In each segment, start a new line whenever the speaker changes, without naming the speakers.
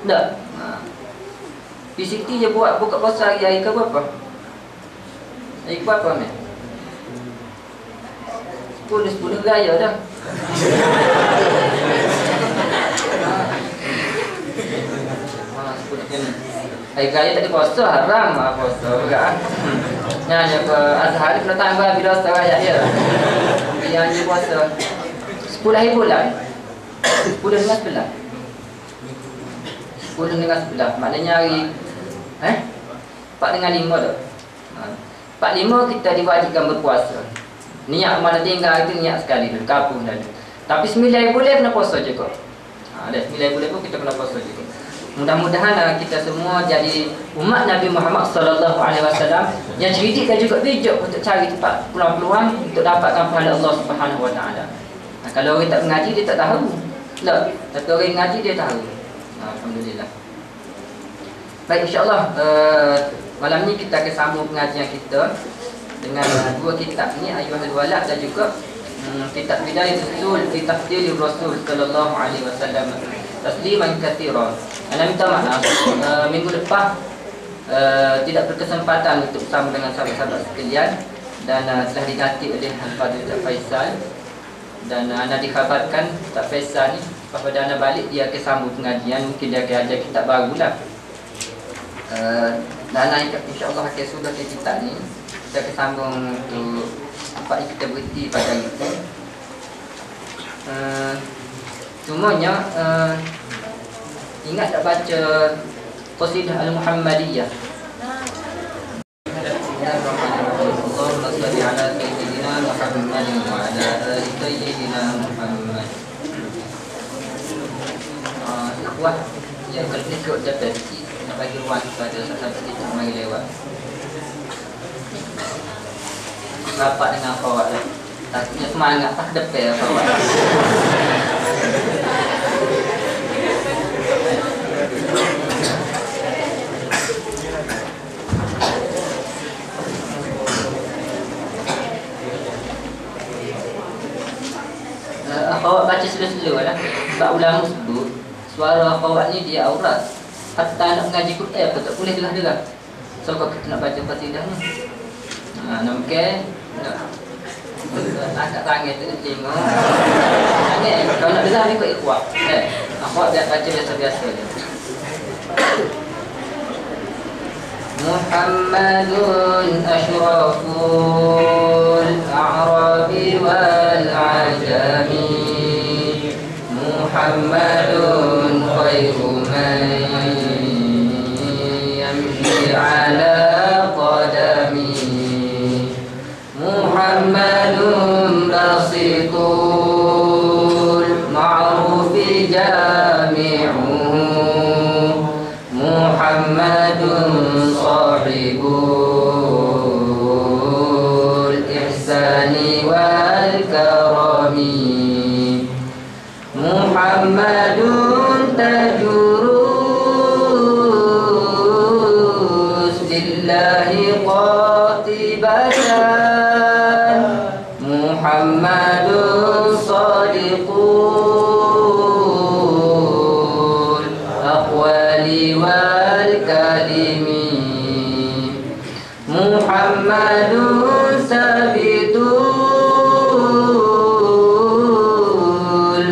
Tak. PCT je buat buka puasa hari ke berapa? Hari ke berapa ni? 10 raya dah. Hari raya tak ada puasa, haram lah puasa juga. Nyanyi ke Azhar kena tambah bila raya dia. Yang dia puasa 10 hari bulan. 10 dengan 11. 10 dengan 11. Maknanya hari 4 dengan 5 tu. 4-5 kita diwajibkan berpuasa. Niat mana tinggal itu niat sekali tu, kapung dah. Tapi 9 bulan kena puasa juga. Ada 9 bulan pun kita kena puasa juga. Mudah-mudahan kita semua jadi umat Nabi Muhammad sallallahu alaihi wasallam yang cerdik dan juga bijak untuk cari tempat peluang-peluang untuk dapatkan pahala Allah Subhanahu wa taala. Kalau orang tak mengaji dia tak tahu. Tak. Tapi orang mengaji dia tahu. Alhamdulillah. Baik, insya-Allah malam ni kita akan sambung pengajian kita dengan dua kitab ni, Ayyuhal Walad dan juga kitab Bidayatul Usul fi Tafdilir Rasul sallallahu alaihi wasallam tasliman katsiran. Ana minta maaf minggu lepas tidak berkesempatan untuk bersama dengan sahabat-sahabat sekalian dan telah diganti oleh Al-Fadhil Ustaz Faisal dan ana dikhabarkan Ustaz Faisal ni apabila ana balik dia akan sambung pengajian, mungkin dia akan ajar kitab barulah. Dan ana insya-Allah akan sudah ke kitab ni. Kita akan sambung untuk apa yang kita berhenti pada hari itu. Cumanya ingat tak baca Qasidah Al-Muhammadiyah? Allahumma shalli ala sayyidina Muhammadin wa ala ali sayyidina Muhammad. Wah, ya kalau ni ikut jatuh sikit nak bagi ruang kepada sahabat kita mari lewat. Rapat dengan kawan lah. Takutnya semangat tak depan kawan. Akhwat baca slow-slow lah. Sebab ulama sebut suara akhwat ni dia aurat. Hatta nak mengaji Quran pun tak boleh gelah-gelah. So kalau kita nak baca qasidah ni nampak angkat tangan tu tengok. Tangan kalau nak dengar ni ikut ikhwat. Akhwat biar baca biasa-biasa je. Muhammadun asyraful a'rabi wal ajami. Muhammadun khairu man yamshi ala qadami. Muhammadun basitul ma'rufi jami'uhu. Muhammadun sahibul ihsani wal karami. Muhammadun tajurus lillahi qatibatan. Muhammadun sadiqul aqwali wal kalimi. Muhammadun sabitul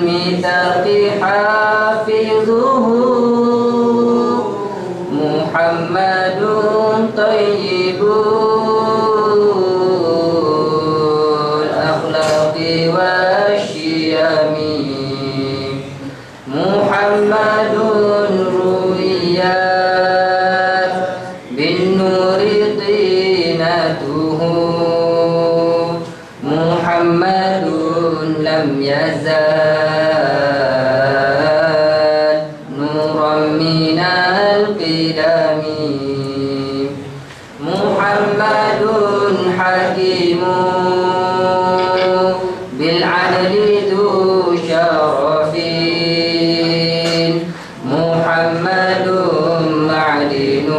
mithaqi hafizuhu. Muhammadun tayyibul akhlaqi wasyiyami. Muhammadun ruwiyat bin nuri tinatuhu. Muhammadun lam yazal nuran minal qidami. Muhammadun hakimun bil adli dhu syarafin. Muhammadun ma'dinul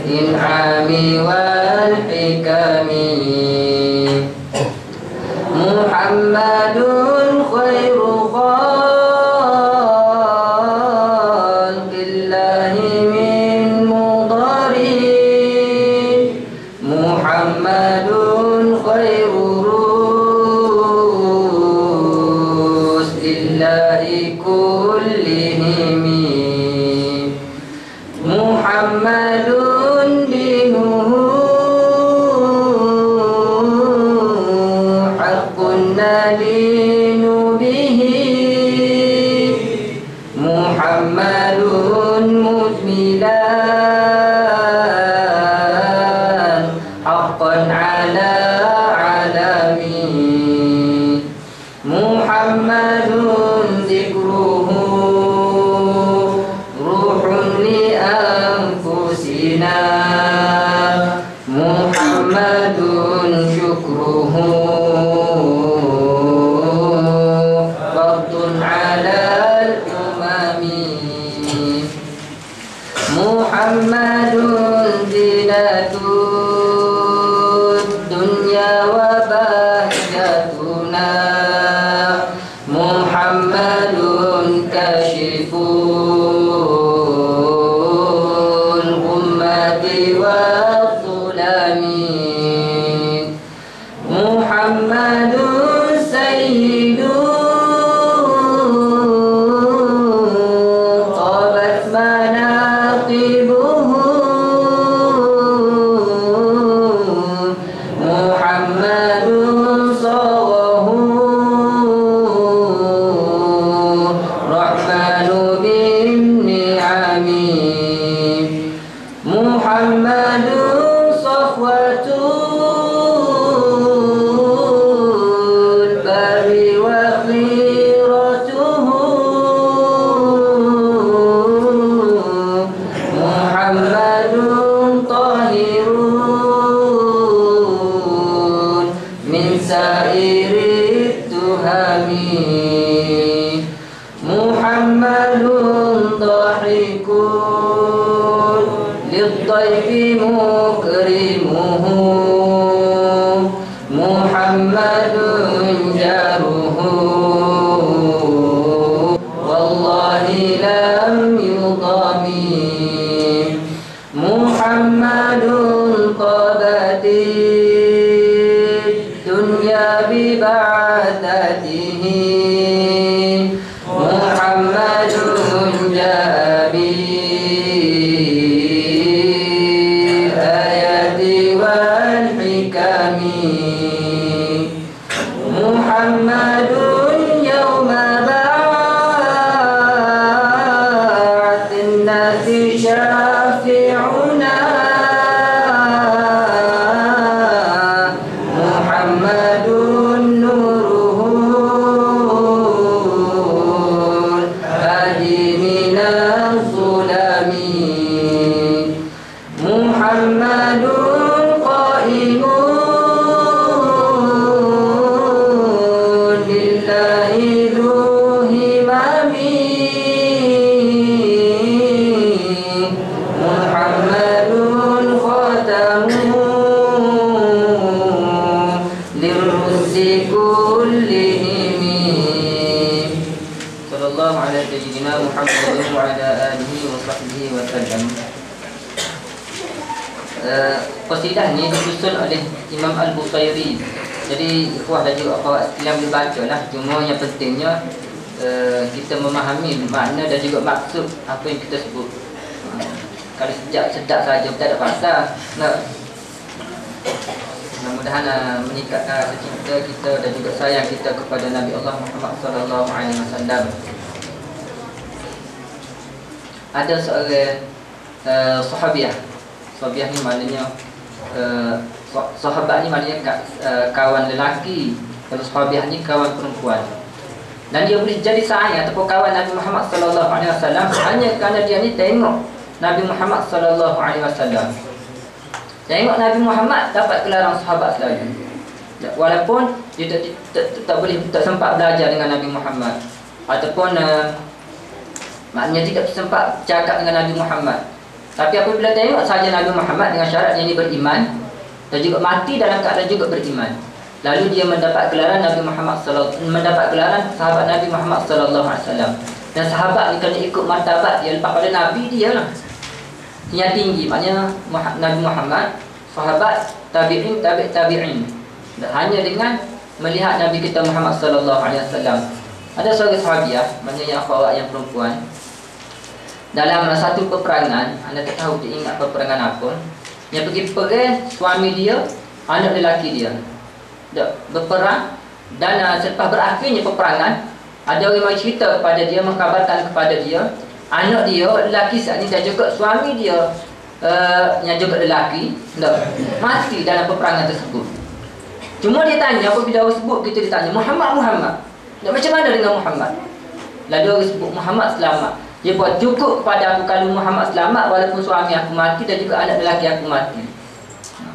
in'ami wal hikami. Muhammadun khairu khalqillah lillahi kullihimi Muhammadun dinuhu haqqun nadinu bihi Muhammadun mujmilan haqqan ala alamin Muhammadun zikruhu ruhun li anfusina Muhammadun syukruhu fardun alal umami Muhammadun zinatud dunya wa bahjatuna Muhammadun kashiful ummati wa zulami Muhammadun sayyidun tabat manaqibuhu Muhammadun sawahu rahmanu bin ni'ami Muhammadun safwatul bari wa khiratuhu Muhammadun tahirun min sairi tuhami Muhammadun dhahikun lidhaifi mukrimuhu Muhammadun jaruhu wallahi lam yudami Muhammadun qabatid dunya bi ba'datihi Muhammadun jabil ayati wal hikami Muhammadun yawma ba'atin nasi syafi'una Muhammadun nuruhul hadi minaz zulami Muhammadun qaimun lillahi dhu himami Muhammadun khatamu lirrusli kullihimi sallallahu ala sayyidina Muhammadin wa ala alihi wa sahbihi wa sallam. Qasidah ni disusun oleh Imam Al-Busairi. Jadi ikhwah dan juga akhwat sekalian boleh baca lah. Cuma yang pentingnya kita memahami makna dan juga maksud apa yang kita sebut. Kalau sedap saja tak ada pasal. Mudah-mudahan meningkat cinta kita dan juga sayang kita kepada Nabi Allah Muhammad sallallahu alaihi wasallam. Ada seorang sahabiah. Sahabiah ni maknanya sahabat ni maknanya kawan lelaki. Kalau sahabiah ni kawan perempuan. Dan dia boleh jadi sayang ataupun kawan Nabi Muhammad sallallahu alaihi wasallam hanya kerana dia ni tengok Nabi Muhammad sallallahu alaihi wasallam. Tengok Nabi Muhammad dapat gelaran sahabat selalu. Walaupun dia tak sempat belajar dengan Nabi Muhammad ataupun maknanya tidak sempat cakap dengan Nabi Muhammad. Tapi apabila tengok saja Nabi Muhammad dengan syarat yang dia beriman dan juga mati dalam keadaan juga beriman, lalu dia mendapat gelaran Nabi Muhammad mendapat gelaran sahabat Nabi Muhammad sallallahu alaihi wasallam. Dan sahabat ni kena ikut martabat dia lepas pada Nabi dia lah. Yang tinggi maknanya Nabi Muhammad, sahabat, tabi'in, tabi'in. Hanya dengan melihat Nabi kita Muhammad sallallahu alaihi wasallam. Ada seorang sahabiah, maknanya yang akhwat yang perempuan, dalam satu peperangan, anda tak tahu dia ingat peperangan apa, dia pergi perang, suami dia, anak lelaki dia berperang. Dan selepas berakhirnya peperangan, ada orang yang cerita kepada dia, mengkabarkan kepada dia, anak dia lelaki saat ni dan juga suami dia yang juga lelaki mati dalam peperangan tersebut. Cuma dia tanya, apabila orang sebut kita, dia tanya Muhammad, macam mana dengan Muhammad? Lalu orang sebut Muhammad selamat. Dia buat cukup kepada aku kalau Muhammad selamat, walaupun suami aku mati dan juga anak lelaki aku mati.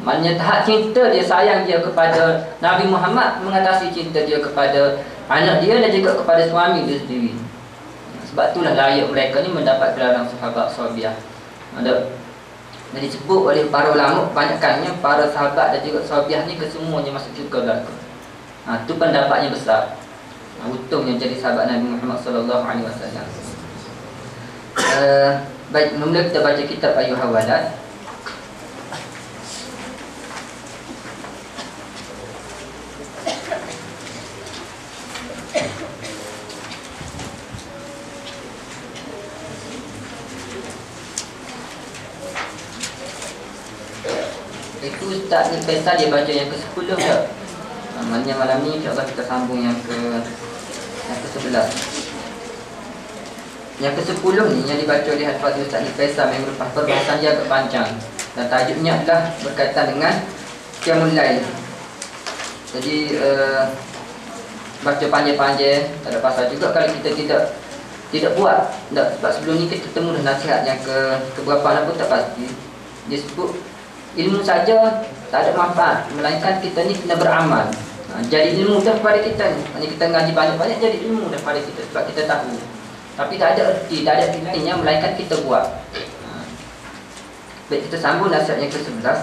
Maknanya tahap cinta dia, sayang dia kepada Nabi Muhammad mengatasi cinta dia kepada anak dia dan juga kepada suami dia sendiri. Sebab itulah layak mereka ni mendapat gelaran sahabat sahabiah. Ada dan disebut oleh para ulama, kebanyakannya para sahabat dan juga sahabiah ni kesemuanya masuk syurga belaka. Itu pendapatnya besar. Untungnya jadi sahabat Nabi Muhammad sallallahu alaihi wasallam. Baik, mula kita baca kitab Ayyuhal Walad. Itu Ustaz ni Faisal dia baca yang ke-10 dah. Maknanya malam ni insya-Allah kita sambung yang ke-11. Yang ke-10 ni yang dibaca oleh Al-Fadhil Ustaz ni Faisal yang merupakan perbahasan dia agak panjang. Dan tajuknya adalah berkaitan dengan Qiyamul Lail. Jadi baca panjang-panjang tak ada pasal juga kalau kita tidak buat. Sebab sebelum ni kita temu dah nasihat yang keberapa pun tak pasti. Dia sebut ilmu saja tak ada manfaat, melainkan kita ni kena beramal. Jadi ilmu dah pada kita ni. Hanya kita ngaji banyak-banyak jadi ilmu dah pada kita sebab kita tahu. Tapi tak ada erti, tak ada artinya melainkan kita buat. Baik, kita sambung nasihat yang ke-11.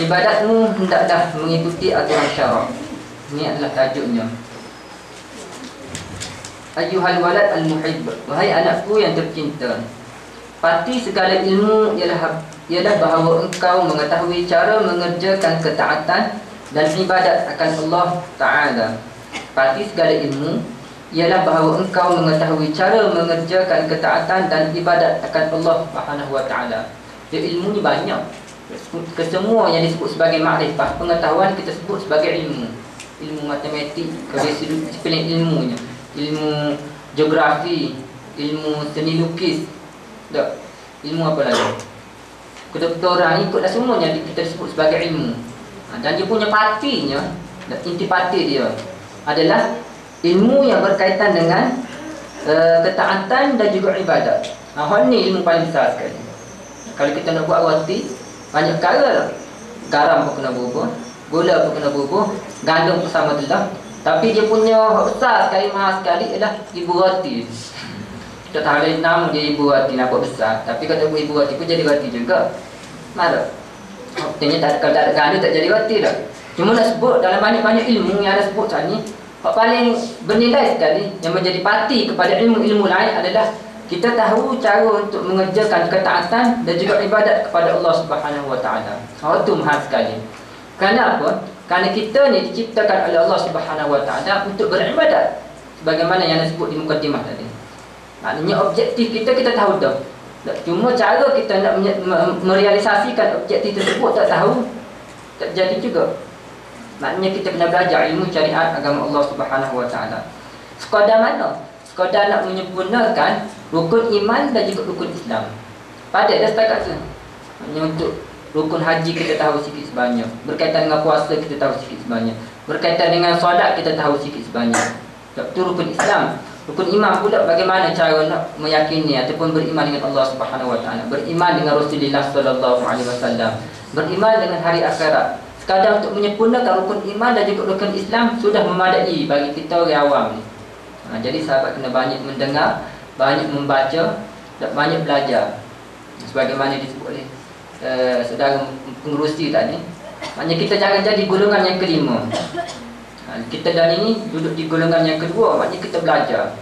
Ibadatmu hendaklah mengikuti aturan syarak. Ini adalah tajuknya. Ayyuhal walad al-muhibb, wahai anakku yang tercinta, pati segala ilmu ialah bahawa engkau mengetahui cara mengerjakan ketaatan dan ibadat akan Allah Ta'ala. Pati segala ilmu ialah bahawa engkau mengetahui cara mengerjakan ketaatan dan ibadat akan Allah Subhanahu Wa Ta'ala. Jadi ilmu ni banyak. Kesemua yang disebut sebagai makrifah, pengetahuan kita sebut sebagai ilmu. Ilmu matematik, disiplin ilmunya, ilmu geografi, ilmu seni lukis, ilmu apa lagi? Kedoktoran, ikutlah semuanya kita sebut sebagai ilmu. Dan dia punya patinya, intipati dia adalah ilmu yang berkaitan dengan ketaatan dan juga ibadat. Hal ni ilmu paling besar sekali. Kalau kita nak buat roti, banyak perkara lah. Garam pun kena berubah, gula pun kena berubah, gandum pun sama telah. Tapi dia punya besar sekali, mahal sekali adalah ibu roti. Kita tahu ada nama dia ibu roti, nampak besar. Tapi kalau ibu roti pun jadi roti juga. Mana? Artinya kalau tak ada gandum tak jadi roti dah. Cuma nak sebut dalam banyak-banyak ilmu yang ada sebut saat ni, yang paling bernilai sekali yang menjadi parti kepada ilmu-ilmu lain adalah kita tahu cara untuk mengerjakan ketaatan dan juga ibadat kepada Allah Subhanahu Wa Ta'ala. Itu mahal sekali. Kerana apa? Kerana kita ni diciptakan oleh Allah Subhanahu Wa Ta'ala untuk beribadat, sebagaimana yang disebut di mukadimah tadi. Maknanya objektif kita tahu dah. Cuma cara kita nak merealisasikan objektif tersebut tak tahu, tak jadi juga. Maknanya kita kena belajar ilmu syariat agama Allah Subhanahu Wa Ta'ala. Sekadar mana? Sekadar nak menyempurnakan rukun iman dan juga rukun Islam. Pada dah setakat tu. Hanya untuk rukun haji kita tahu sikit sebanyak, berkaitan dengan puasa kita tahu sikit sebanyak, berkaitan dengan solat kita tahu sikit sebanyak. Itu rukun Islam. Rukun iman pula bagaimana cara nak meyakini ataupun beriman dengan Allah Subhanahu Wa Ta'ala, beriman dengan Rasulullah sallallahu alaihi wasallam, beriman dengan hari akhirat. Sekadar untuk menyempurnakan rukun iman dan juga rukun Islam sudah memadai bagi kita orang awam ni. Jadi sahabat kena banyak mendengar, banyak membaca dan banyak belajar. Sebagaimana disebut oleh saudara pengerusi tadi, maknanya kita jangan jadi golongan yang kelima. Kita dan ini duduk di golongan yang kedua, maknanya kita belajar.